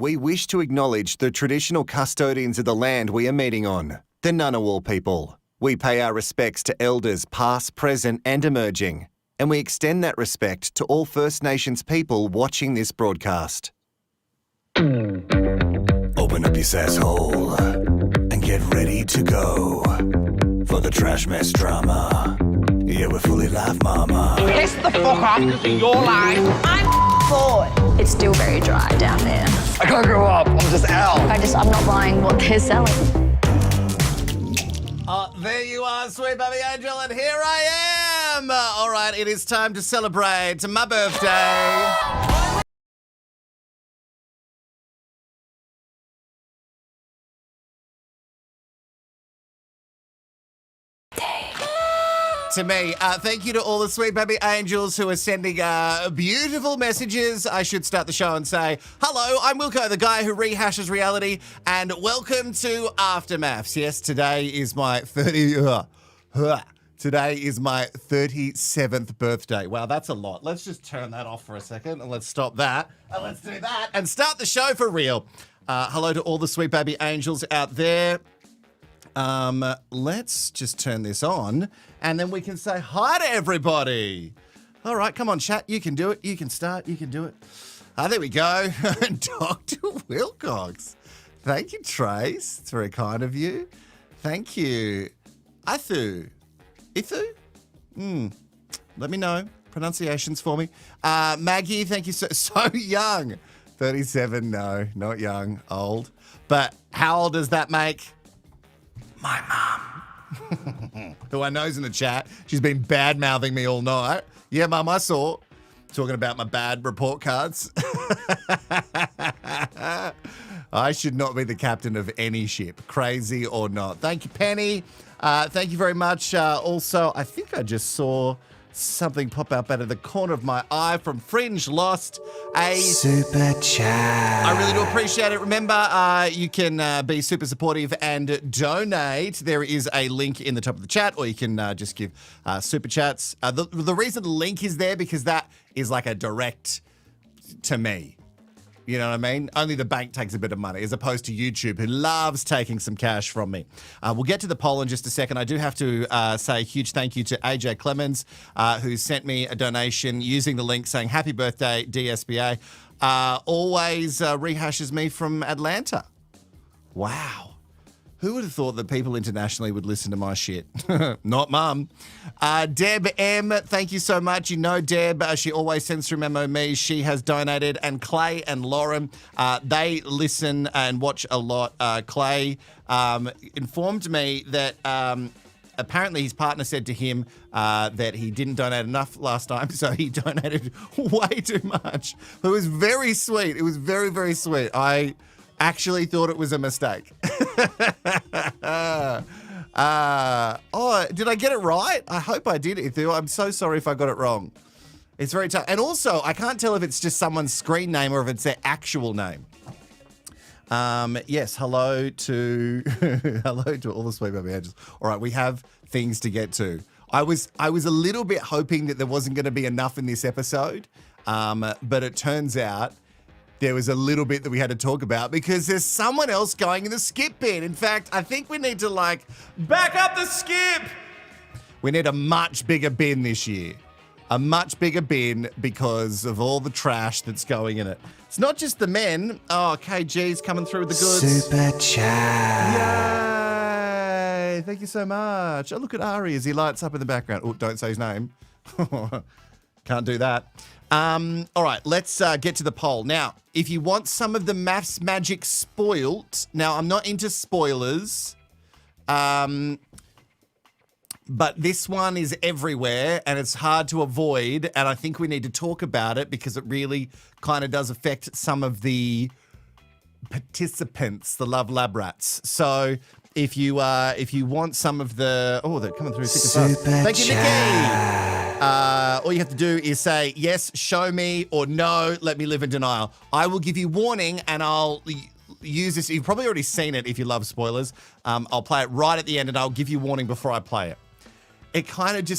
we wish to acknowledge the traditional custodians of the land we are meeting on, the Ngunnawal people. We pay our respects to elders past, present and emerging, and we extend that respect to all First Nations people watching this broadcast. Open up your sasshole and get ready to go for the trash mess drama. Yeah, we're fully live, mama. Piss the fuck off because of your life. I'm bored. It's still very dry down there. I can't grow up. I'm just out. I'm not buying what they're selling. There you are, sweet baby angel, and here I am. All right, it is time to celebrate my birthday. To me. Thank you to all the sweet baby angels who are sending beautiful messages. I should start the show and say, hello, I'm Wilko, the guy who rehashes reality, and welcome to After MAFS. Yes, today is my 37th birthday. Wow, that's a lot. Let's just turn that off for a second and let's stop that. And let's do that and start the show for real. Hello to all the sweet baby angels out there. Let's just turn this on and then we can say hi to everybody. All right, come on, chat. You can do it. You can start. You can do it. There we go. Dr. Wilcox. Thank you, Trace. It's very kind of you. Thank you. Ithu. Let me know. Pronunciations for me. Maggie, thank you. So young. 37, no, not young, old. But how old does that make my mum? Who I know's in the chat. She's been bad-mouthing me all night. Yeah, Mum, I saw. Talking about my bad report cards. I should not be the captain of any ship, crazy or not. Thank you, Penny. Thank you very much. Also, I think I just saw something pop up out of the corner of my eye from Fringe Lost. A super chat. I really do appreciate it. Remember, you can be super supportive and donate. There is a link in the top of the chat, or you can just give super chats. The reason the link is there because that is like a direct to me. You know what I mean? Only the bank takes a bit of money as opposed to YouTube, who loves taking some cash from me. We'll get to the poll in just a second. I do have to say a huge thank you to AJ Clemens, who sent me a donation using the link saying, happy birthday, DSBA. Always rehashes me from Atlanta. Wow. Who would have thought that people internationally would listen to my shit? Not Mum. Deb M, thank you so much. You know Deb, she always sends through Memo Me. She has donated. And Clay and Lauren, they listen and watch a lot. Clay informed me that apparently his partner said to him that he didn't donate enough last time, so he donated way too much. It was very sweet. It was very, very sweet. I actually thought it was a mistake. Did I get it right? I hope I did, Ithu. I'm so sorry if I got it wrong. It's very tough. And also, I can't tell if it's just someone's screen name or if it's their actual name. Yes, hello to all the sweet baby angels. All right, we have things to get to. I was a little bit hoping that there wasn't going to be enough in this episode, but it turns out there was a little bit that we had to talk about because there's someone else going in the skip bin. In fact, I think we need to back up the skip. We need a much bigger bin this year. A much bigger bin because of all the trash that's going in it. It's not just the men. Oh, KG's coming through with the goods. Super chat. Yay. Thank you so much. Oh, look at Ari as he lights up in the background. Oh, don't say his name. Can't do that. All right, let's get to the poll. Now, if you want some of the MAFS magic spoilt, now I'm not into spoilers, but this one is everywhere and it's hard to avoid, and I think we need to talk about it because it really kind of does affect some of the participants, the Love Lab rats. So if you want some of the... Oh, they're coming through thick and fast. Thank you, Nikki. All you have to do is say, yes, show me, or no, let me live in denial. I will give you warning and I'll use this. You've probably already seen it if you love spoilers. I'll play it right at the end and I'll give you warning before I play it. It kind of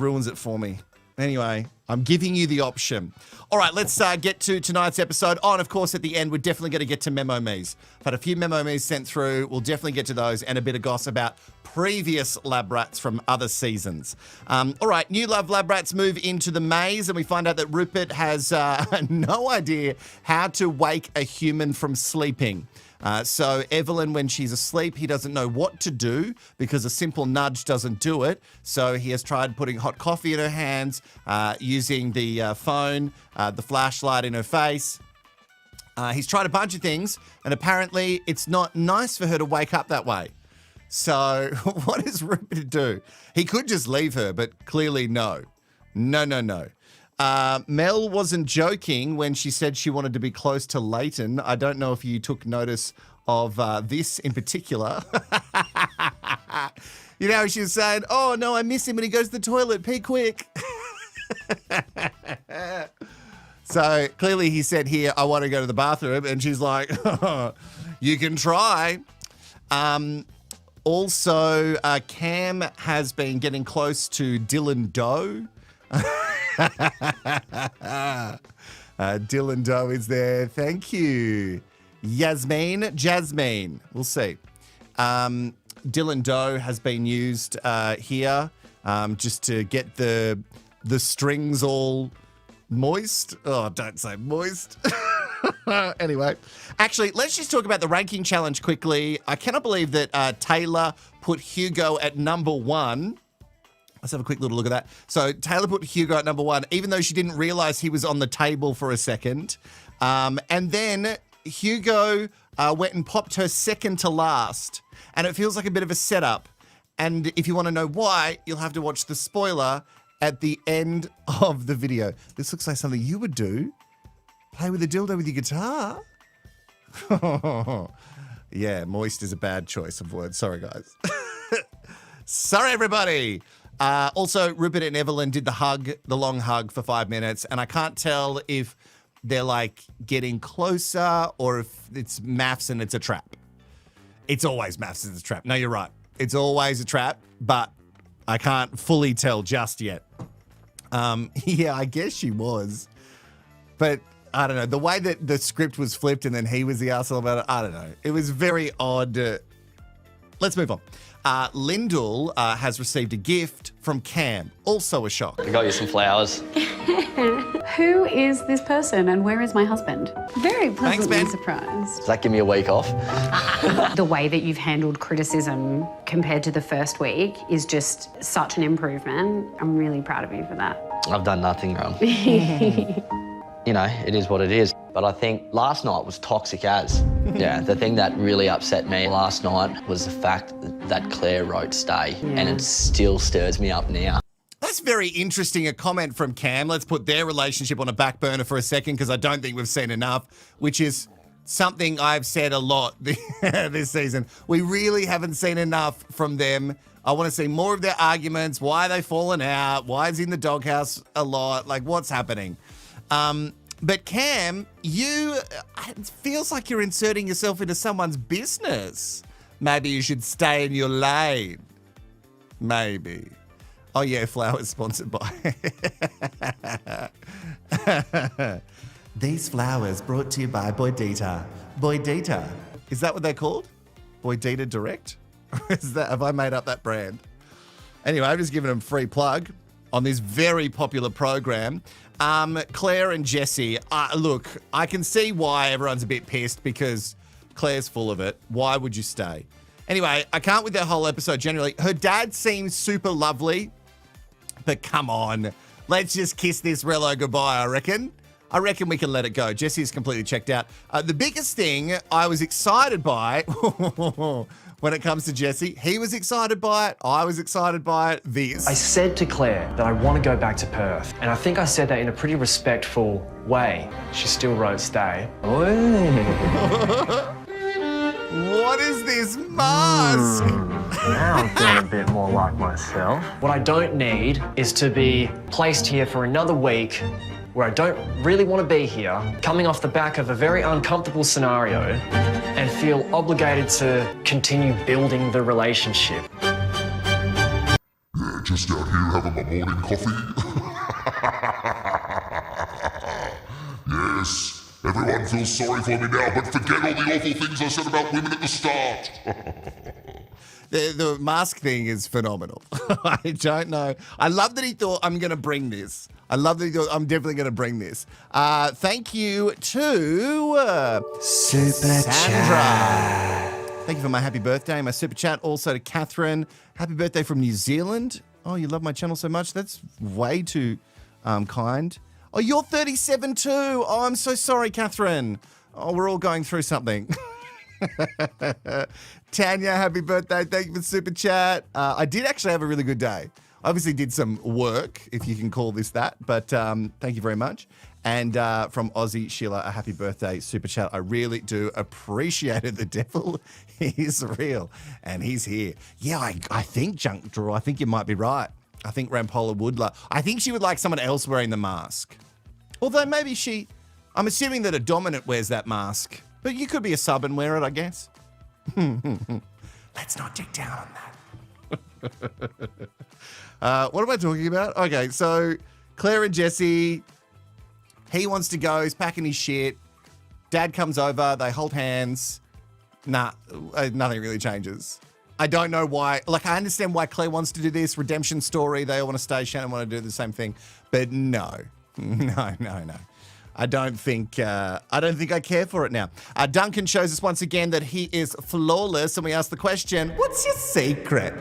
ruins it for me. Anyway, I'm giving you the option. All right, let's get to tonight's episode. Oh, and of course, at the end, we're definitely going to get to Memo Me's. I've had a few Memo Me's sent through. We'll definitely get to those and a bit of gossip about previous lab rats from other seasons. All right, new lab rats move into the maze, and we find out that Rupert has no idea how to wake a human from sleeping. So Evelyn, when she's asleep, he doesn't know what to do because a simple nudge doesn't do it. So he has tried putting hot coffee in her hands, using the phone, the flashlight in her face. He's tried a bunch of things, and apparently it's not nice for her to wake up that way. So what does Rupert do? He could just leave her, but clearly no. No. Mel wasn't joking when she said she wanted to be close to Leighton. I don't know if you took notice of this in particular. You know, she was saying, oh, no, I miss him when he goes to the toilet. Pee quick. So clearly he said here, I want to go to the bathroom. And she's like, you can try. Also, Cam has been getting close to Dylan Doe. Dylan Doe is there. Thank you. Jasmine. We'll see. Dylan Doe has been used here just to get the strings all moist. Oh, don't say moist. Anyway, actually, let's just talk about the ranking challenge quickly. I cannot believe that Taylor put Hugo at number 1. Let's have a quick little look at that. So Taylor put Hugo at number 1, even though she didn't realize he was on the table for a second. And then Hugo went and popped her second to last. And it feels like a bit of a setup. And if you want to know why, you'll have to watch the spoiler at the end of the video. This looks like something you would do. Play with a dildo with your guitar. Yeah, moist is a bad choice of words. Sorry, guys. Sorry, everybody. Also, Rupert and Evelyn did the long hug for 5 minutes, and I can't tell if they're like getting closer or if it's MAFS and it's a trap. It's always MAFS and it's a trap. No, you're right. It's always a trap, but I can't fully tell just yet. Yeah, I guess she was. But I don't know. The way that the script was flipped and then he was the arsehole about it, I don't know. It was very odd. Let's move on. Lyndall has received a gift from Cam. Also a shock. I got you some flowers. Who is this person and where is my husband? Very pleasantly Ben. surprised. Does that give me a week off? The way that you've handled criticism compared to the first week is just such an improvement. I'm really proud of you for that. I've done nothing wrong. You know, it is what it is. But I think last night was toxic as. Yeah, the thing that really upset me last night was the fact that Claire wrote stay, and it still stirs me up now. That's very interesting, a comment from Cam. Let's put their relationship on a back burner for a second because I don't think we've seen enough, which is something I've said a lot this season. We really haven't seen enough from them. I want to see more of their arguments, why they've fallen out, why is he in the doghouse a lot, like what's happening. But Cam, it feels like you're inserting yourself into someone's business. Maybe you should stay in your lane. Maybe. Oh yeah, flowers sponsored by. These flowers brought to you by Boydita. Boydita. Is that what they're called? Boydita Direct? Have I made up that brand? Anyway, I've just given them free plug on this very popular program. Claire and Jessie, look, I can see why everyone's a bit pissed because Claire's full of it. Why would you stay? Anyway, I can't with that whole episode generally. Her dad seems super lovely, but come on. Let's just kiss this Relo goodbye, I reckon. I reckon we can let it go. Jessie's completely checked out. The biggest thing I was excited by when it comes to Jessie, he was excited by it, I was excited by it, this. I said to Claire that I want to go back to Perth, and I think I said that in a pretty respectful way. She still wrote stay. What is this mask? Now I'm feeling a bit more like myself. What I don't need is to be placed here for another week where I don't really want to be here, coming off the back of a very uncomfortable scenario, and feel obligated to continue building the relationship. Yeah, just out here having my morning coffee. Everyone feels sorry for me now, but forget all the awful things I said about women at the start. The mask thing is phenomenal. I don't know. I love that he thought, I'm going to bring this. I love that he thought, I'm definitely going to bring this. Thank you to Super Sandra. Thank you for my happy birthday. My super chat also to Catherine. Happy birthday from New Zealand. Oh, you love my channel so much? That's way too kind. Oh, you're 37 too. Oh, I'm so sorry, Catherine. Oh, we're all going through something. Tanya, happy birthday. Thank you for the super chat. I did actually have a really good day. I obviously did some work, if you can call this that, but thank you very much. And from Aussie Sheila, a happy birthday super chat. I really do appreciate it. The devil is real and he's here. Yeah, I think, Junk Draw, I think you might be right. I think Rampola would I think she would like someone else wearing the mask. Although maybe I'm assuming that a dominant wears that mask. But you could be a sub and wear it, I guess. Let's not dig down on that. What am I talking about? Okay, so Claire and Jesse, he wants to go. He's packing his shit. Dad comes over. They hold hands. Nah, nothing really changes. I don't know why. Like, I understand why Claire wants to do this. Redemption story. They all want to stay. Shannon want to do the same thing. But no. I don't think I care for it now. Duncan shows us once again that he is flawless, and we ask the question, what's your secret?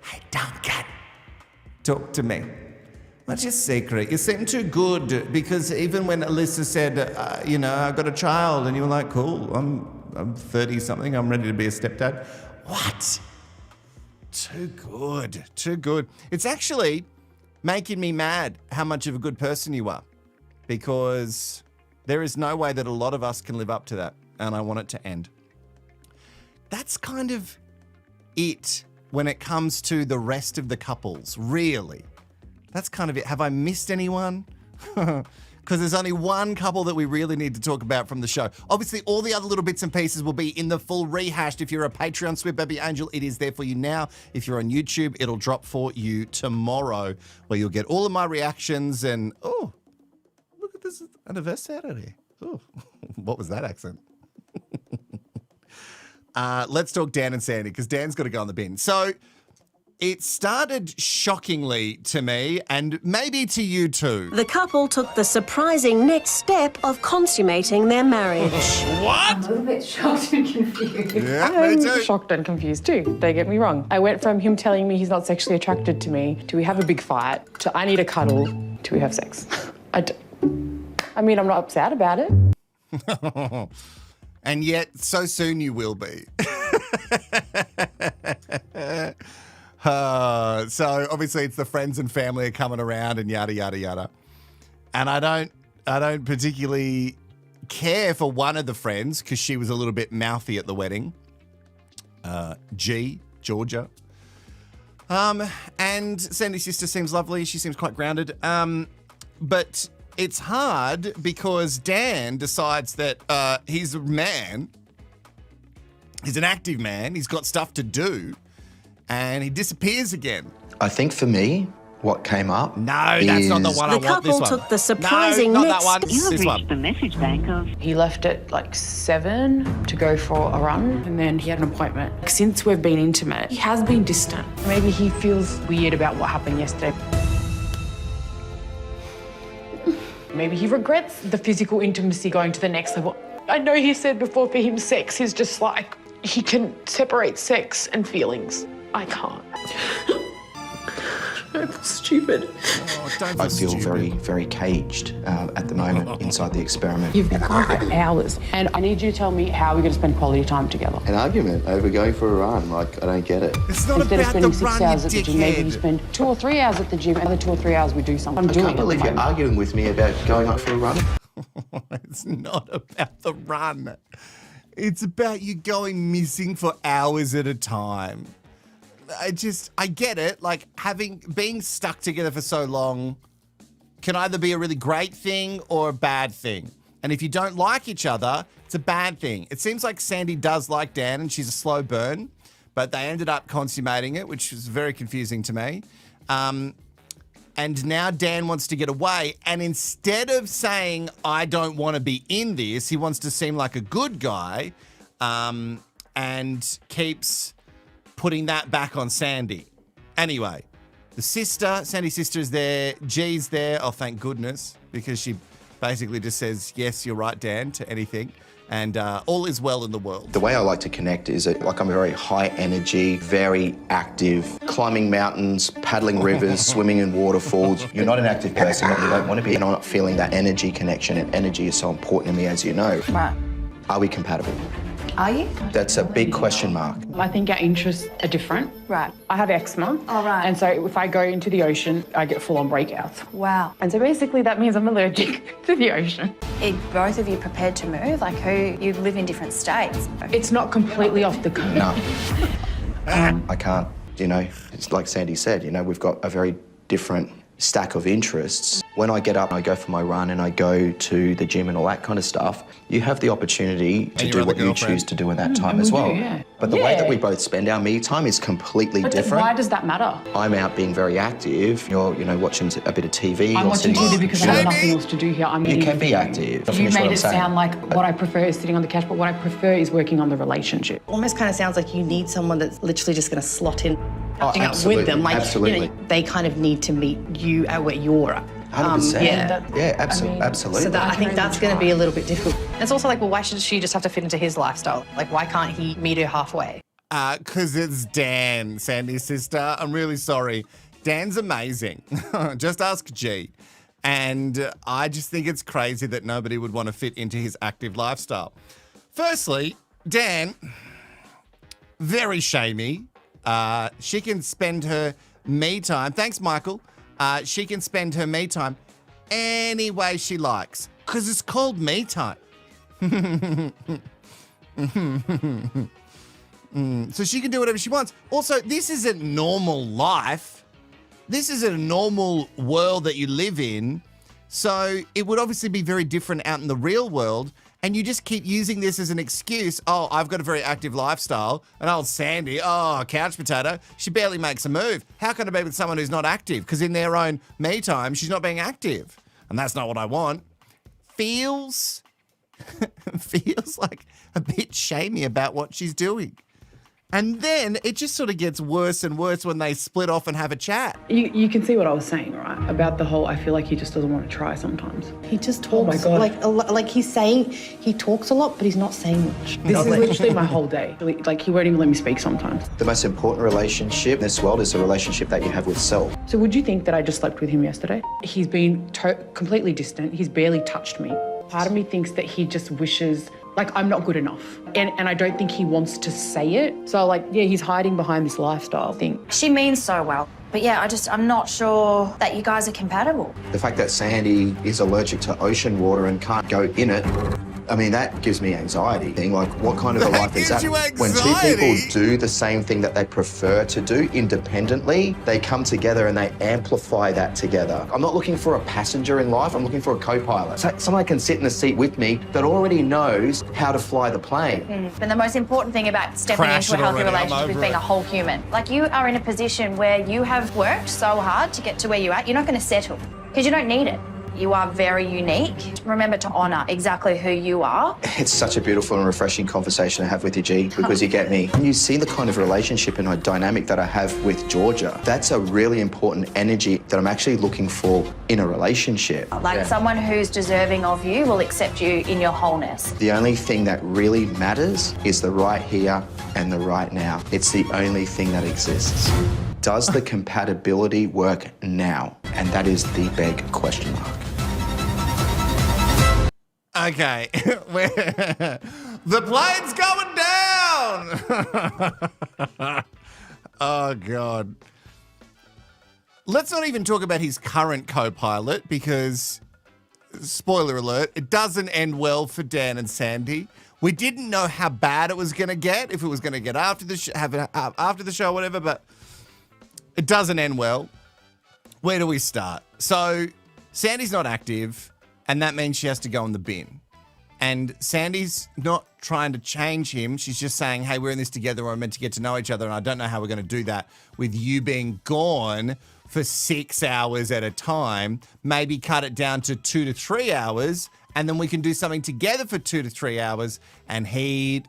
Hey, Duncan, talk to me. What's your secret? You seem too good, because even when Alyssa said, I've got a child, and you were like, cool, I'm 30-something, I'm ready to be a stepdad. What? Too good. It's actually making me mad how much of a good person you are. Because there is no way that a lot of us can live up to that, and I want it to end. That's kind of it when it comes to the rest of the couples, really. That's kind of it. Have I missed anyone? Because there's only one couple that we really need to talk about from the show. Obviously, all the other little bits and pieces will be in the full Rehashed. If you're a Patreon Sweet Baby Angel, it is there for you now. If you're on YouTube, it'll drop for you tomorrow, where you'll get all of my reactions and, look at this anniversary. Oh, what was that accent? Let's talk Dan and Sandy, because Dan's got to go on the bin. So it started shockingly to me, and maybe to you too. The couple took the surprising next step of consummating their marriage. What? I'm a little bit shocked and confused. Yeah, me too. I'm shocked and confused too, don't get me wrong. I went from him telling me he's not sexually attracted to me, to we have a big fight, to I need a cuddle, to we have sex. I'm not upset about it. And yet, so soon you will be. So obviously it's the friends and family are coming around and yada, yada, yada. And I don't particularly care for one of the friends because she was a little bit mouthy at the wedding. Georgia. And Sandy's sister seems lovely. She seems quite grounded. But it's hard because Dan decides that he's a man. He's an active man. He's got stuff to do. And he disappears again. I think for me, what came up that's not the one I want. This one. The couple took the surprising not next that one. step. This one. The message bank of... He left at like 7 to go for a run, and then he had an appointment. Since we've been intimate, he has been distant. Maybe he feels weird about what happened yesterday. Maybe he regrets the physical intimacy going to the next level. I know he said before for him sex is just like, he can separate sex and feelings. I can't. I feel stupid. I feel very, very caged at the moment inside the experiment. You've been gone for hours, and I need you to tell me how we're going to spend quality time together. An argument over going for a run, like, I don't get it. It's not Instead about of the spending 6 run, hours you at the gym, maybe you spend 2 or 3 hours at the gym, and the 2 or 3 hours we do something. I can't believe you're arguing with me about going out for a run. It's not about the run. It's about you going missing for hours at a time. I get it. Like, being stuck together for so long can either be a really great thing or a bad thing. And if you don't like each other, it's a bad thing. It seems like Sandy does like Dan and she's a slow burn, but they ended up consummating it, which was very confusing to me. And now Dan wants to get away. And instead of saying, I don't want to be in this, he wants to seem like a good guy and keeps putting that back on Sandy. Anyway, Sandy's sister is there. G's there. Oh, thank goodness, because she basically just says, yes, you're right, Dan, to anything. And all is well in the world. The way I like to connect is like I'm very high energy, very active, climbing mountains, paddling rivers, swimming in waterfalls. You're not an active person, but you don't want to be. You're not feeling that energy connection, and energy is so important to me, as you know. Right. Are we compatible? Are you? That's a big question mark. I think our interests are different. Right. I have eczema. Oh, right. And so if I go into the ocean, I get full-on breakouts. Wow. And so basically that means I'm allergic to the ocean. Are both of you prepared to move? Like you live in different states? It's not completely off the coast. No. I can't, it's like Sandy said, we've got a very different stack of interests. When I get up, I go for my run and I go to the gym and all that kind of stuff, you have the opportunity to do what you choose to do in that time as well. Yeah. But the way that we both spend our me time is completely different. Why does that matter? I'm out being very active. You're, watching a bit of TV. I'm watching TV because I have nothing else to do here. You can be active. You made it sound like what I prefer is sitting on the couch, but what I prefer is working on the relationship. Almost kind of sounds like you need someone that's literally just going to slot in absolutely, with them. Like, absolutely. They kind of need to meet you at where you're at. 100%. Absolutely. So I think that's going to be a little bit difficult. It's also like, well, why should she just have to fit into his lifestyle? Like, why can't he meet her halfway? Because it's Dan, Sandy's sister. I'm really sorry. Dan's amazing. Just ask G. And I just think it's crazy that nobody would want to fit into his active lifestyle. Firstly, Dan, very shamey. She can spend her me time. Thanks, Michael. She can spend her me time any way she likes because it's called me time. So she can do whatever she wants. Also, this isn't normal life. This isn't a normal world that you live in. So it would obviously be very different out in the real world. And you just keep using this as an excuse. Oh, I've got a very active lifestyle. And old Sandy, couch potato, she barely makes a move. How can I be with someone who's not active? Because in their own me time, she's not being active. And that's not what I want. Feels like a bit shamey about what she's doing. And then it just sort of gets worse and worse when they split off and have a chat. You can see what I was saying, right? About the whole, I feel like he just doesn't want to try sometimes. He just talks. Oh my God. Like he's saying, he talks a lot, but he's not saying much. This is literally my whole day. Like, he won't even let me speak sometimes. The most important relationship in this world is the relationship that you have with self. So would you think that I just slept with him yesterday? He's been completely distant. He's barely touched me. Part of me thinks that he just wishes, like, I'm not good enough. And I don't think he wants to say it. So, he's hiding behind this lifestyle thing. She means so well. But yeah, I'm not sure that you guys are compatible. The fact that Sandy is allergic to ocean water and can't go in it, I mean, that gives me anxiety. Like, what kind of a life is that? When two people do the same thing that they prefer to do independently, they come together and they amplify that together. I'm not looking for a passenger in life, I'm looking for a co-pilot. Someone can sit in the seat with me that already knows how to fly the plane. And the most important thing about stepping into a healthy relationship is being a whole human. Like, you are in a position where you have worked so hard to get to where you're at, you're not going to settle because you don't need it. You are very unique. Remember to honour exactly who you are. It's such a beautiful and refreshing conversation to have with you, G, because you get me. When you see the kind of relationship and dynamic that I have with Georgia, that's a really important energy that I'm actually looking for in a relationship. Someone who's deserving of you will accept you in your wholeness. The only thing that really matters is the right here and the right now. It's the only thing that exists. Does the compatibility work now? And that is the big question mark. Okay. The plane's going down! Oh, God. Let's not even talk about his current co-pilot because, spoiler alert, it doesn't end well for Dan and Sandy. We didn't know how bad it was going to get, if it was going to get after the show or whatever, but it doesn't end well. Where do we start? So Sandy's not active, and that means she has to go in the bin. And Sandy's not trying to change him. She's just saying, hey, we're in this together. We're meant to get to know each other. And I don't know how we're going to do that with you being gone for 6 hours at a time. Maybe cut it down to 2 to 3 hours. And then we can do something together for 2 to 3 hours. And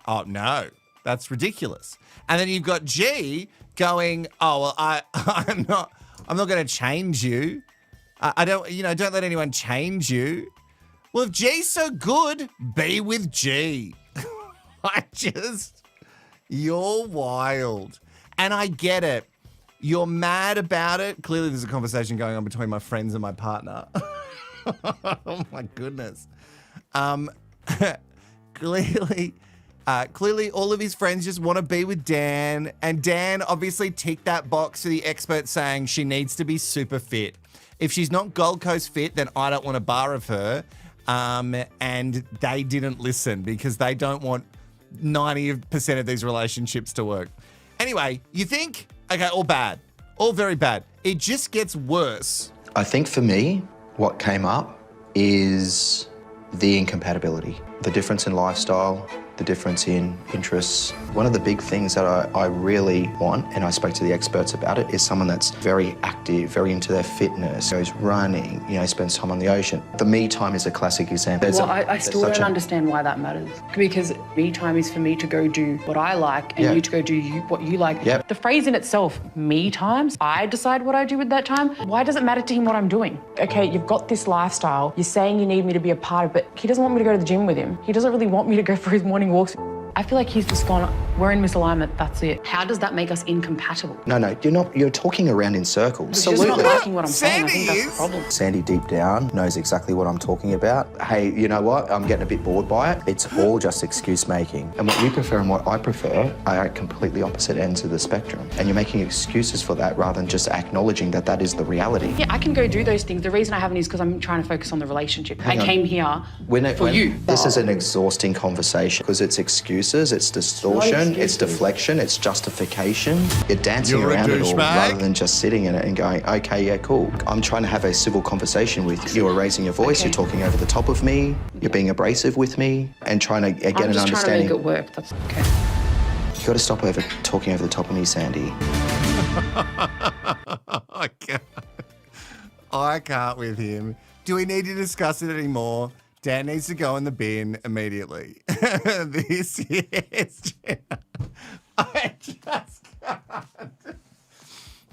oh, no, that's ridiculous. And then you've got G going, oh, well, I'm not going to change you. I don't let anyone change you. Well, if G's so good, be with G. You're wild. And I get it. You're mad about it. Clearly there's a conversation going on between my friends and my partner. Oh my goodness. Clearly all of his friends just want to be with Dan. And Dan obviously ticked that box to the expert saying she needs to be super fit. If she's not Gold Coast fit, then I don't want a bar of her. And they didn't listen because they don't want 90% of these relationships to work. Anyway, you think, okay, all bad, all very bad. It just gets worse. I think for me, what came up is the incompatibility, the difference in lifestyle, the difference in interests. One of the big things that I really want, and I spoke to the experts about it, is someone that's very active, very into their fitness, goes running, spends time on the ocean. The me time is a classic example. I still don't understand why that matters. Because me time is for me to go do what I like and you to go do what you like. Yep. The phrase in itself, me times, I decide what I do with that time. Why does it matter to him what I'm doing? Okay, you've got this lifestyle. You're saying you need me to be a part of it, but he doesn't want me to go to the gym with him. He doesn't really want me to go for his morning walks. I feel like he's just gone, we're in misalignment, that's it. How does that make us incompatible? No, you're talking around in circles. He's just not liking what I'm saying. I think that's the problem. Sandy deep down knows exactly what I'm talking about. Hey, you know what? I'm getting a bit bored by it. It's all just excuse making. And what you prefer and what I prefer are at completely opposite ends of the spectrum. And you're making excuses for that rather than just acknowledging that that is the reality. Yeah, I can go do those things. The reason I haven't is because I'm trying to focus on the relationship. I came here for you. This is an exhausting conversation because it's excuses, it's distortion, it's deflection, it's justification. You're dancing around it all rather than just sitting in it and going, okay, yeah, cool. I'm trying to have a civil conversation with you. You're raising your voice, you're talking over the top of me, you're being abrasive with me and trying to get an understanding. I'm just trying to make it work, that's okay. You got to stop talking over the top of me, Sandy. I can't with him. Do we need to discuss it anymore? Dan needs to go in the bin immediately. This is... I just can't.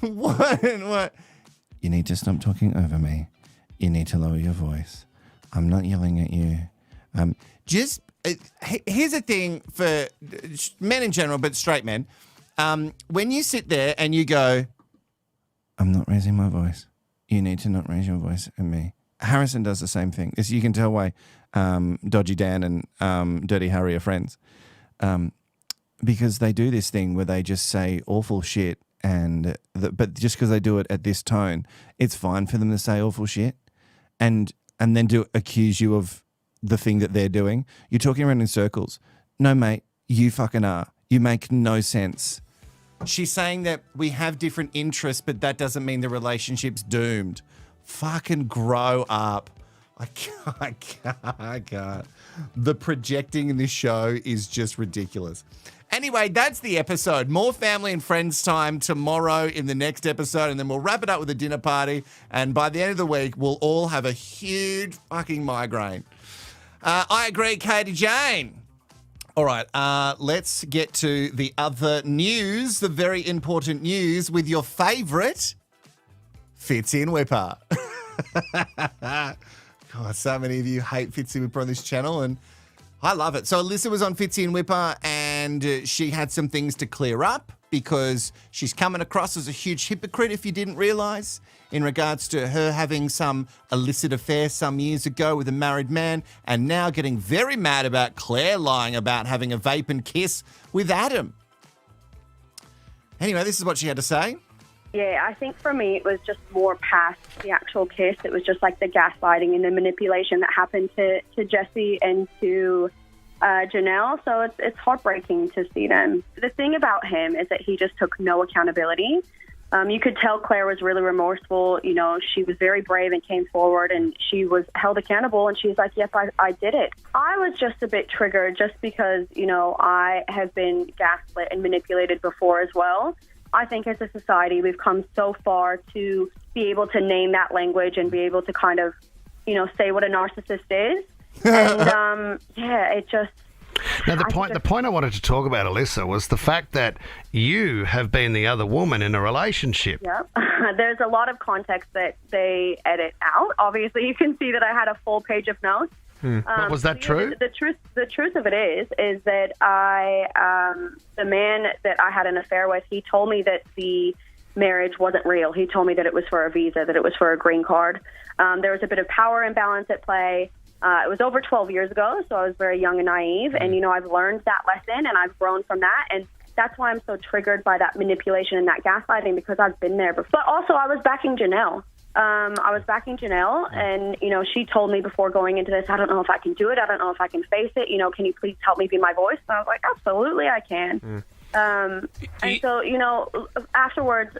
What? You need to stop talking over me. You need to lower your voice. I'm not yelling at you. Here's a thing for men in general, but straight men. When you sit there and you go, I'm not raising my voice. You need to not raise your voice at me. Harrison does the same thing. As you can tell why Dodgy Dan and Dirty Harry are friends. Because they do this thing where they just say awful shit, but just because they do it at this tone, it's fine for them to say awful shit and then accuse you of the thing that they're doing. You're talking around in circles. No, mate, you fucking are. You make no sense. She's saying that we have different interests, but that doesn't mean the relationship's doomed. Fucking grow up. I can't. The projecting in this show is just ridiculous. Anyway, that's the episode. More family and friends time tomorrow in the next episode, and then we'll wrap it up with a dinner party. And by the end of the week, we'll all have a huge fucking migraine. I agree, Katie Jane. All right, let's get to the other news, the very important news with your favourite Fitzy and Whipper. God, so many of you hate Fitzy and Whipper on this channel, and I love it. So Alyssa was on Fitzy and Whipper, and she had some things to clear up because she's coming across as a huge hypocrite, if you didn't realise, in regards to her having some illicit affair some years ago with a married man, and now getting very mad about Claire lying about having a vape and kiss with Adam. Anyway, this is what she had to say. Yeah, I think for me it was just more past the actual kiss. It was just like the gaslighting and the manipulation that happened to Jesse and to Janelle. So it's heartbreaking to see them. The thing about him is that he just took no accountability. You could tell Claire was really remorseful. You know, she was very brave and came forward, and she was held accountable, and she was like, yep, I did it. I was just a bit triggered just because, you know, I have been gaslit and manipulated before as well. I think as a society, we've come so far to be able to name that language and be able to kind of, you know, say what a narcissist is. And, it just... Now, the point I wanted to talk about, Alyssa, was the fact that you have been the other woman in a relationship. Yeah. There's a lot of context that they edit out. Obviously, you can see that I had a full page of notes. Was that true? The truth of it is that the man that I had an affair with, he told me that the marriage wasn't real. He told me that it was for a visa, that it was for a green card. There was a bit of power imbalance at play. It was over 12 years ago, so I was very young and naive. And, you know, I've learned that lesson and I've grown from that. And that's why I'm so triggered by that manipulation and that gaslighting, because I've been there before. But also, I was backing Janelle. And, you know, she told me before going into this, I don't know if I can do it. I don't know if I can face it. You know, can you please help me be my voice? And I was like, absolutely, I can. And so, you know, afterwards,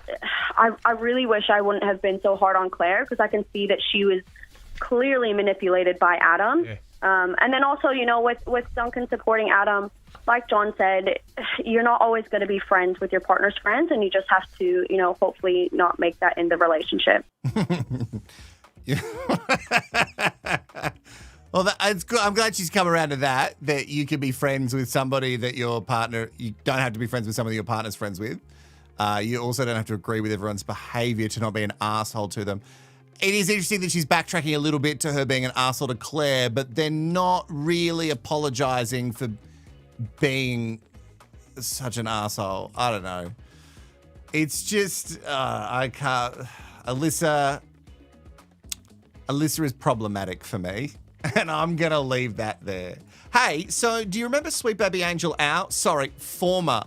I really wish I wouldn't have been so hard on Claire, because I can see that she was clearly manipulated by Adam. Yeah. And then also, you know, with Duncan supporting Adam, like John said, you're not always going to be friends with your partner's friends, and you just have to, you know, hopefully not make that in the relationship. Well, it's good. I'm glad she's come around to that you can be friends with somebody that your partner, you don't have to be friends with somebody your partner's friends with. You also don't have to agree with everyone's behaviour to not be an asshole to them. It is interesting that she's backtracking a little bit to her being an arsehole to Claire, but they're not really apologising for being such an arsehole. I don't know. It's just, I can't. Alyssa is problematic for me, and I'm going to leave that there. Hey, so do you remember Sweet Baby Angel Al? Sorry, former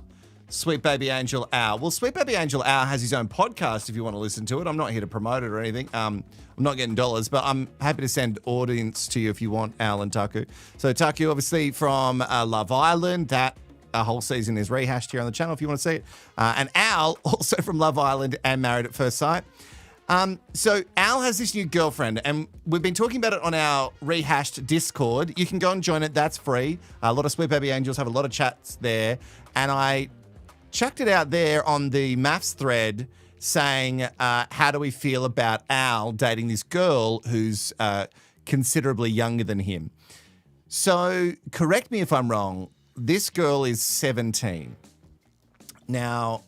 Sweet Baby Angel Al. Well, Sweet Baby Angel Al has his own podcast if you want to listen to it. I'm not here to promote it or anything. I'm not getting dollars, but I'm happy to send audience to you if you want, Al and Taku. So Taku, obviously from Love Island, that whole season is rehashed here on the channel if you want to see it. And Al, also from Love Island and Married at First Sight. So Al has this new girlfriend, and we've been talking about it on our Rehashed Discord. You can go and join it. That's free. A lot of Sweet Baby Angels have a lot of chats there, and I chucked it out there on the MAFS thread saying, how do we feel about Al dating this girl who's considerably younger than him? So correct me if I'm wrong. This girl is 17. Now,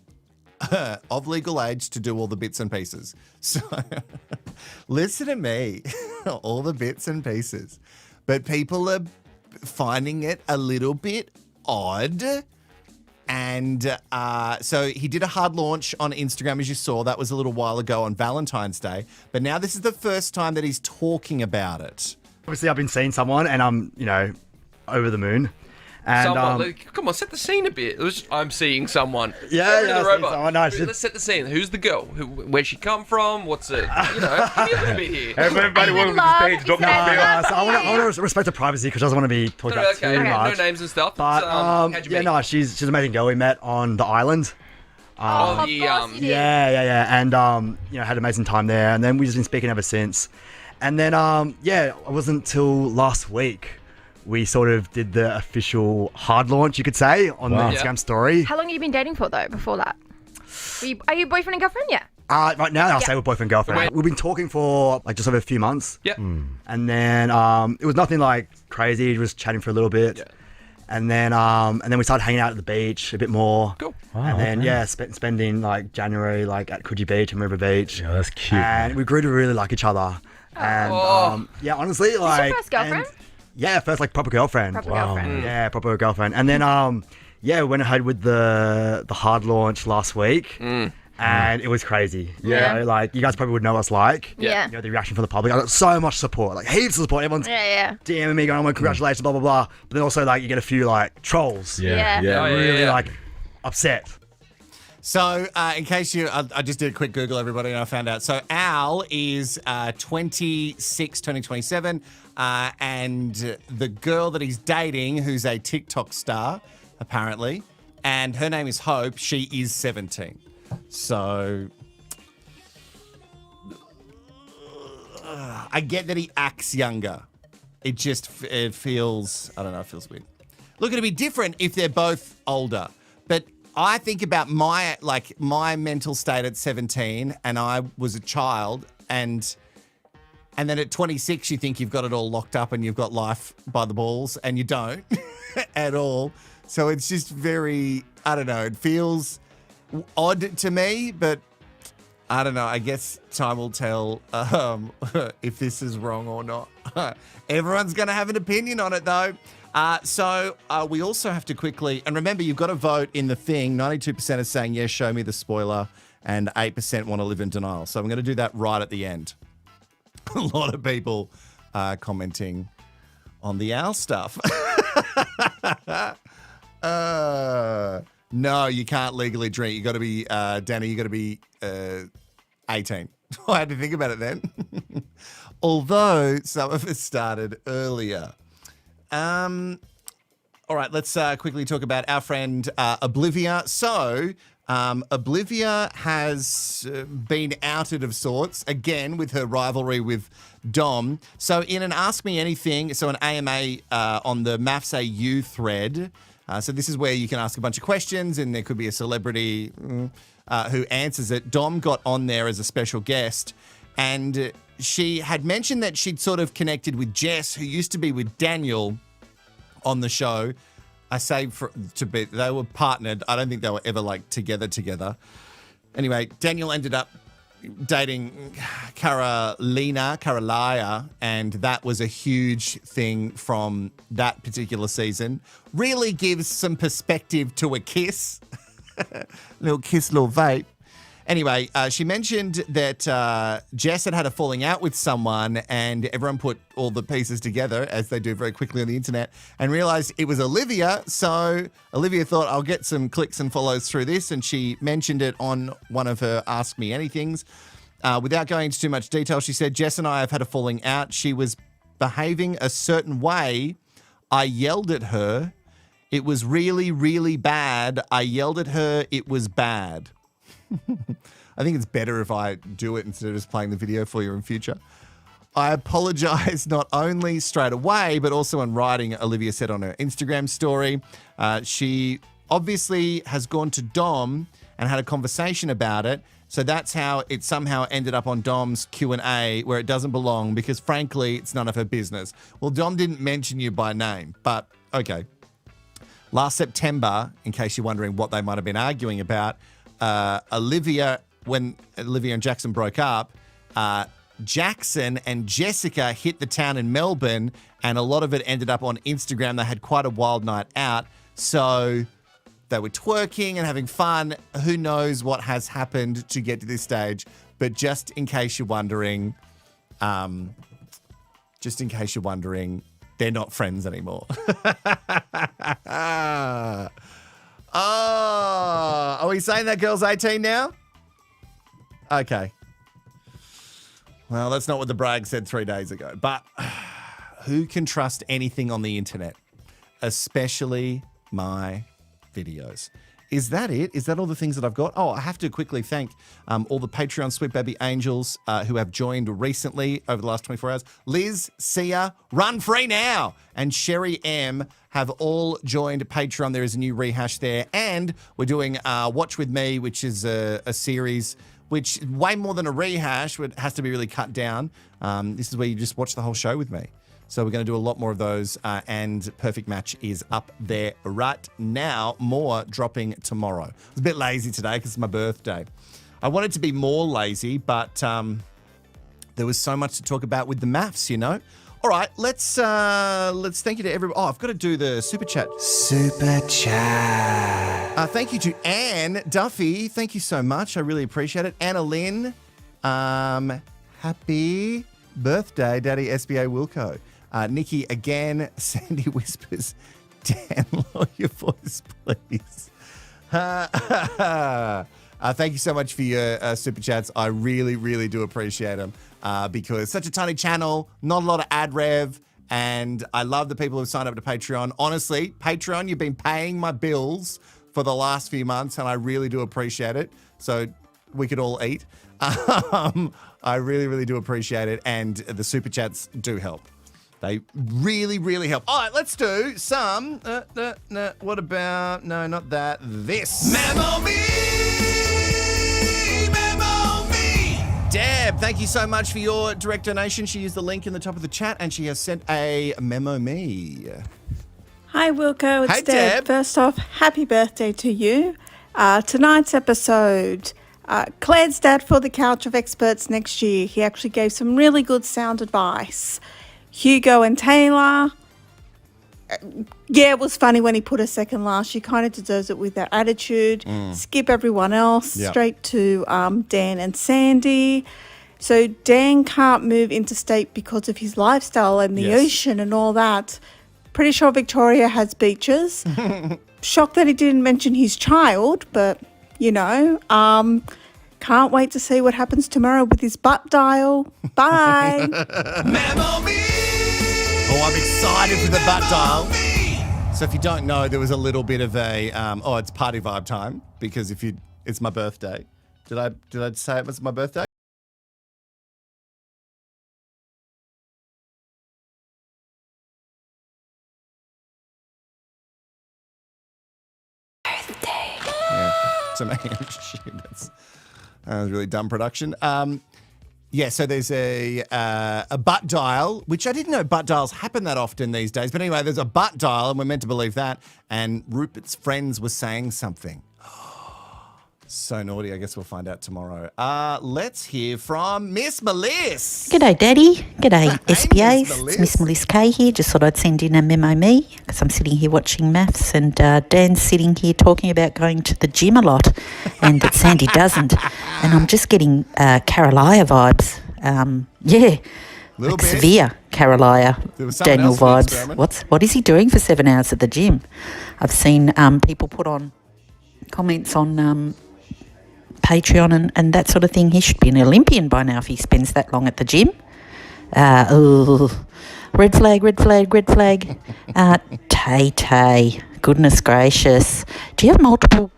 of legal age to do all the bits and pieces. So listen to me, all the bits and pieces. But people are finding it a little bit odd. And so he did a hard launch on Instagram, as you saw. That was a little while ago on Valentine's Day. But now this is the first time that he's talking about it. Obviously, I've been seeing someone and I'm, you know, over the moon. And, come on, set the scene a bit. I'm seeing someone. Yeah, someone. No, let's set the scene. Who's the girl? Where's she come from? What's it? You know, give me a little bit here. Everybody welcome to the stage. So I want to respect the privacy because I don't want to be talking about too much. No names and stuff. But she's an amazing girl. We met on the island. And you know, had an amazing time there. And then we've just been speaking ever since. And then it wasn't until last week we sort of did the official hard launch, you could say, on the Instagram story. How long have you been dating for, though, before that? Are you boyfriend and girlfriend? Yeah. Right now, I'll say we're boyfriend and girlfriend. We've been talking for like just over a few months. Yeah. And then it was nothing like crazy. Just chatting for a little bit. Yeah. And then we started hanging out at the beach a bit more. Cool. Wow, and then spending like January like at Coogee Beach and River Beach. Yeah, that's cute. And we grew to really like each other. And honestly, like. Is your first girlfriend? Yeah, first like proper girlfriend. Girlfriend. Yeah, proper girlfriend. And then we went ahead with the hard launch last week. And it was crazy. You know, like you guys probably would know what it's like. Yeah. You know, the reaction from the public. I got so much support, like heaps of support. Everyone's DMing me going, "Oh my, congratulations, blah blah blah." But then also like you get a few like trolls. Really like upset. So, in case I just did a quick Google, everybody, and I found out. So, Al is 26, turning 27, and the girl that he's dating, who's a TikTok star, apparently, and her name is Hope, she is 17. So, I get that he acts younger. It feels, I don't know, it feels weird. Look, it'd be different if they're both older. But I think about my mental state at 17 and I was a child and then at 26 you think you've got it all locked up and you've got life by the balls and you don't at all. So it's just very, I don't know, it feels odd to me, but I don't know. I guess time will tell if this is wrong or not. Everyone's going to have an opinion on it, though. So we also have to quickly, and remember, you've got to vote in the thing. 92% are saying, yes, show me the spoiler, and 8% want to live in denial. So I'm going to do that right at the end. A lot of people commenting on the owl stuff. No, you can't legally drink. You got to be, Danny, you got to be 18. I had to think about it then. Although some of it started earlier. All right, let's quickly talk about our friend Oblivia. So, Oblivia has been outed of sorts, again, with her rivalry with Dom. So, in an Ask Me Anything, so an AMA on the MAFS AU thread, so this is where you can ask a bunch of questions and there could be a celebrity who answers it. Dom got on there as a special guest and she had mentioned that she'd sort of connected with Jess, who used to be with Daniel on the show. I say they were partnered. I don't think they were ever like together. Anyway, Daniel ended up dating Carolaya, and that was a huge thing from that particular season. Really gives some perspective to a kiss. Little kiss, little vape. Anyway, she mentioned that Jess had a falling out with someone and everyone put all the pieces together, as they do very quickly on the internet, and realised it was Olivia. So Olivia thought, I'll get some clicks and follows through this, and she mentioned it on one of her Ask Me Anythings. Without going into too much detail, she said, Jess and I have had a falling out. She was behaving a certain way. I yelled at her. It was really, really bad. I yelled at her. It was bad. I think it's better if I do it instead of just playing the video for you in future. I apologize not only straight away, but also in writing, Olivia said on her Instagram story. She obviously has gone to Dom and had a conversation about it. So that's how it somehow ended up on Dom's Q&A, where it doesn't belong because, frankly, it's none of her business. Well, Dom didn't mention you by name, but okay. Last September, in case you're wondering what they might have been arguing about, Olivia, when Olivia and Jackson broke up, Jackson and Jessica hit the town in Melbourne, and a lot of it ended up on Instagram. They had quite a wild night out, so they were twerking and having fun. Who knows what has happened to get to this stage? But just in case you're wondering, they're not friends anymore. Oh, are we saying that girl's 18 now? Okay. Well, that's not what the brag said 3 days ago. But who can trust anything on the internet? Especially my videos. Is that it? Is that all the things that I've got? Oh, I have to quickly thank all the Patreon Sweet Baby Angels who have joined recently over the last 24 hours. Liz, Sia, Run Free Now, and Sherry M have all joined Patreon. There is a new rehash there. And we're doing Watch With Me, which is a series which is way more than a rehash. It has to be really cut down. This is where you just watch the whole show with me. So we're going to do a lot more of those, and Perfect Match is up there right now. More dropping tomorrow. I was a bit lazy today because it's my birthday. I wanted to be more lazy, but there was so much to talk about with the MAFS, you know. All right, let's thank you to everybody. Oh, I've got to do the super chat. Super chat. Thank you to Anne Duffy. Thank you so much. I really appreciate it. Anna Lynn. Happy birthday, Daddy SBA Wilko. Nikki again. Sandy whispers, Dan, lower your voice, please. Thank you so much for your super chats. I really, really do appreciate them because such a tiny channel, not a lot of ad rev, and I love the people who've signed up to Patreon. Honestly, Patreon, you've been paying my bills for the last few months, and I really do appreciate it. So we could all eat. I really, really do appreciate it. And the super chats do help. They really, really help. All right, let's do some. What about? No, not that. This. Memo me! Memo me! Deb, thank you so much for your direct donation. She used the link in the top of the chat and she has sent a memo me. Hi, Wilko. It's Hey, Deb. First off, happy birthday to you. Tonight's episode, Claire's dad for the Couch of Experts next year. He actually gave some really good sound advice. Hugo and Taylor, it was funny when he put her second last. She kind of deserves it with that attitude. Skip everyone else, Yep. straight to Dan and Sandy. So Dan can't move interstate because of his lifestyle and the Yes. ocean and all that. Pretty sure Victoria has beaches. Shocked that he didn't mention his child, but, can't wait to see what happens tomorrow with his butt dial. Bye. Memo me! Oh, I'm excited for the butt dial. So if you don't know, there was a little bit of a, it's party vibe time because it's my birthday. Did I say it was my birthday? Yeah, so shoot, that was really dumb production. So there's a butt dial, which I didn't know butt dials happen that often these days. But anyway, there's a butt dial, and we're meant to believe that. And Rupert's friends were saying something. So naughty. I guess we'll find out tomorrow. Let's hear from Miss Meliss. G'day, Daddy. G'day, SBA. Miss It's Miss Meliss K here. Just thought I'd send in a memo me because I'm sitting here watching MAFS and Dan's sitting here talking about going to the gym a lot and that Sandy doesn't. And I'm just getting Carolina vibes. Little bit. Severe Carolina There was someone Daniel else in the vibes. experiment. What is he doing for 7 hours at the gym? I've seen people put on comments on Patreon and that sort of thing. He should be an Olympian by now if he spends that long at the gym. Red flag, red flag, red flag. Tay, goodness gracious. Do you have multiple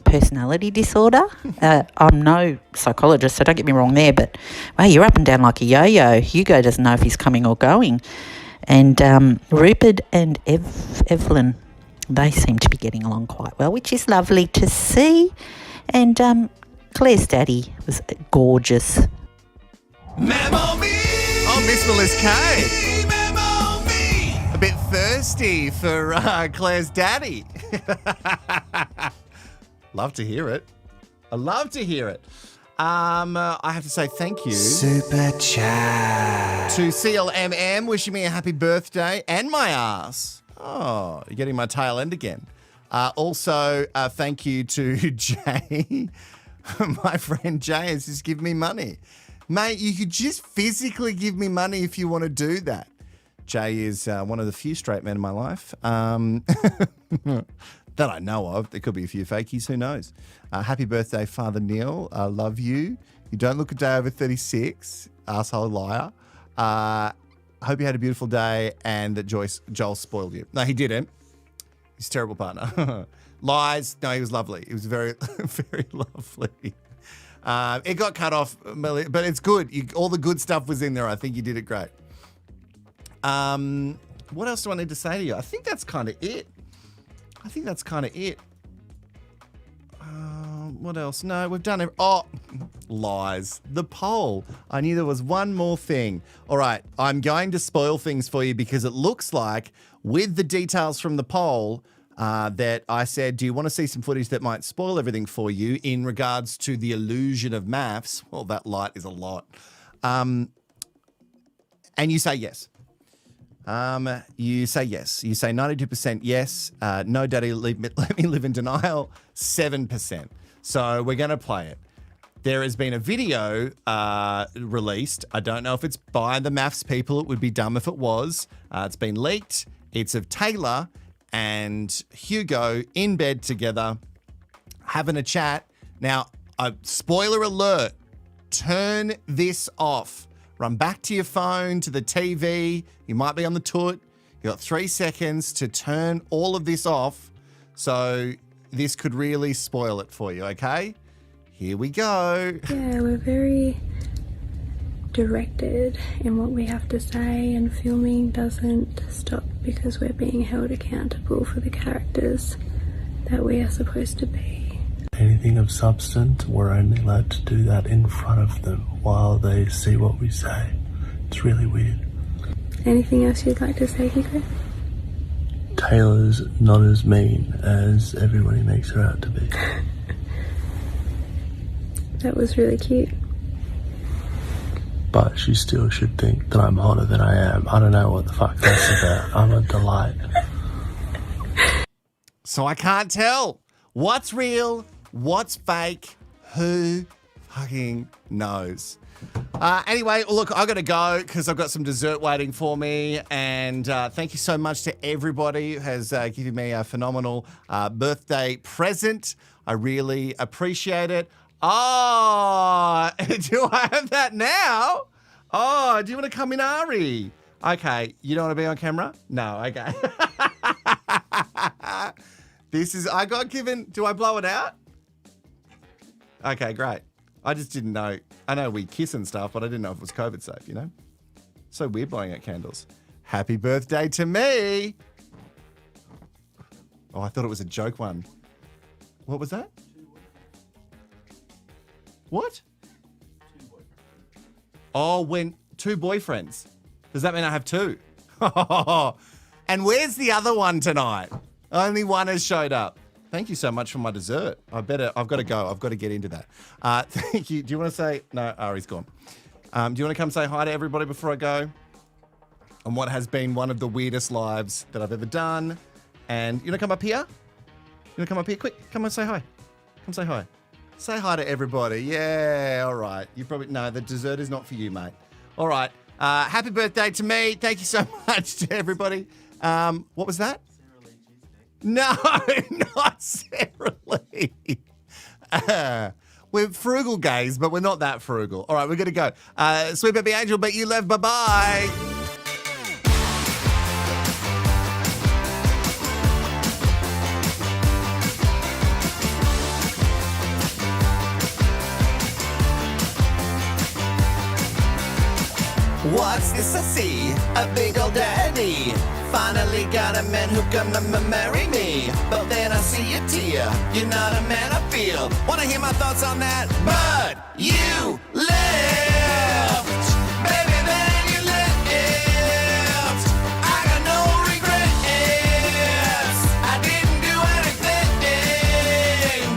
personality disorder? I'm no psychologist, so don't get me wrong there, but wow, you're up and down like a yo-yo. Hugo doesn't know if he's coming or going. And Rupert and Evelyn, they seem to be getting along quite well, which is lovely to see. And Claire's daddy was gorgeous. Memo me! Oh, Miss Meliss K. Memo me! A bit thirsty for Claire's daddy. Love to hear it. I love to hear it. I have to say thank you. Super chat. To CLMM, wishing me a happy birthday and my ass. Oh, you're getting my tail end again. Also, thank you to Jay. My friend Jay has just given me money. Mate, you could just physically give me money if you want to do that. Jay is one of the few straight men in my life that I know of. There could be a few fakies, who knows. Happy birthday, Father Neil. I love you. You don't look a day over 36, asshole liar. Hope you had a beautiful day and that Joel spoiled you. No, he didn't. He's a terrible partner. Lies. No, he was lovely. He was very, very lovely. It got cut off, but it's good. All the good stuff was in there. I think you did it great. What else do I need to say to you? I think that's kind of it. What else? No, we've done it. Oh, lies. The poll. I knew there was one more thing. All right, I'm going to spoil things for you because it looks like with the details from the poll that I said, do you want to see some footage that might spoil everything for you in regards to the illusion of MAFS? Well, that light is a lot. And you say yes. You say yes. You say 92% yes. No, Daddy, let me live in denial. 7%. So we're going to play it. There has been a video released. I don't know if it's by the MAFS people. It would be dumb if it was. It's been leaked. It's of Taylor and Hugo in bed together, having a chat. Now, spoiler alert, turn this off. Run back to your phone, to the TV. You might be on the toot. You got 3 seconds to turn all of this off. So this could really spoil it for you, okay? Here we go. Yeah, we're very directed in what we have to say, and filming doesn't stop because we're being held accountable for the characters that we are supposed to be. Anything of substance, we're only allowed to do that in front of them while they see what we say. It's really weird. Anything else you'd like to say, Hugo? Taylor's not as mean as everybody makes her out to be. That was really cute. But she still should think that I'm hotter than I am. I don't know what the fuck that's about. I'm a delight. So I can't tell what's real, what's fake, who fucking knows. Anyway, look, I've got to go because I've got some dessert waiting for me. And thank you so much to everybody who has given me a phenomenal birthday present. I really appreciate it. Oh, do I have that now? Oh, do you want to come in, Ari? Okay, you don't want to be on camera? No, okay. I got given, do I blow it out? Okay, great. I just didn't know. I know we kiss and stuff, but I didn't know if it was COVID safe, you know? So weird blowing out candles. Happy birthday to me. Oh, I thought it was a joke one. What was that? What? Oh, when 2 boyfriends. Does that mean I have 2? And where's the other one tonight? Only one has showed up. Thank you so much for my dessert. I've got to go. I've got to get into that. Thank you. Do you want to say, no, Ari's gone. Do you want to come say hi to everybody before I go? On what has been one of the weirdest lives that I've ever done. And you want to come up here? You want to come up here? Quick, come and say hi. Come say hi. Say hi to everybody. Yeah, all right. You probably, no, the dessert is not for you, mate. All right. Happy birthday to me. Thank you so much to everybody. What was that? No, not Sarah Lee. We're frugal gays, but we're not that frugal. All right, we're going to go. Sweet baby angel, but you left. Bye-bye. What's this I see? A big old daddy. Finally got a man who come marry me. But then I see a tear. You're not a man I feel. Wanna hear my thoughts on that? But you left. Baby, then you left. I got no regrets. I didn't do anything.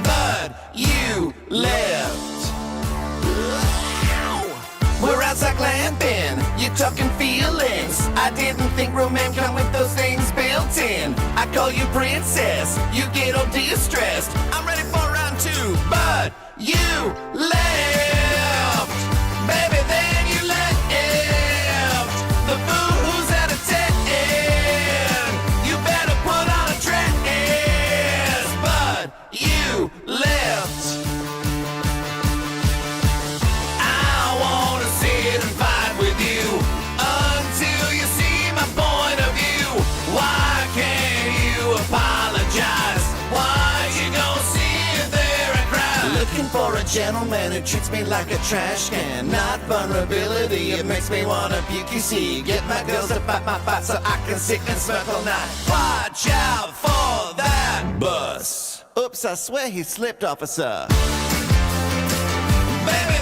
But you left. We're outside glamping, you're talking feelings. I didn't think romance come with those things built in. I call you princess, you get all distressed. I'm ready for round 2, but you left. Baby, then you left. The fool who's out of 10, you better put on a dress. But you left. For a gentleman who treats me like a trash can. Not vulnerability, it makes me wanna puke, you see. Get my girls to bite my butt so I can sit and smoke all night. Watch out for that bus. Oops, I swear he slipped, officer. Baby,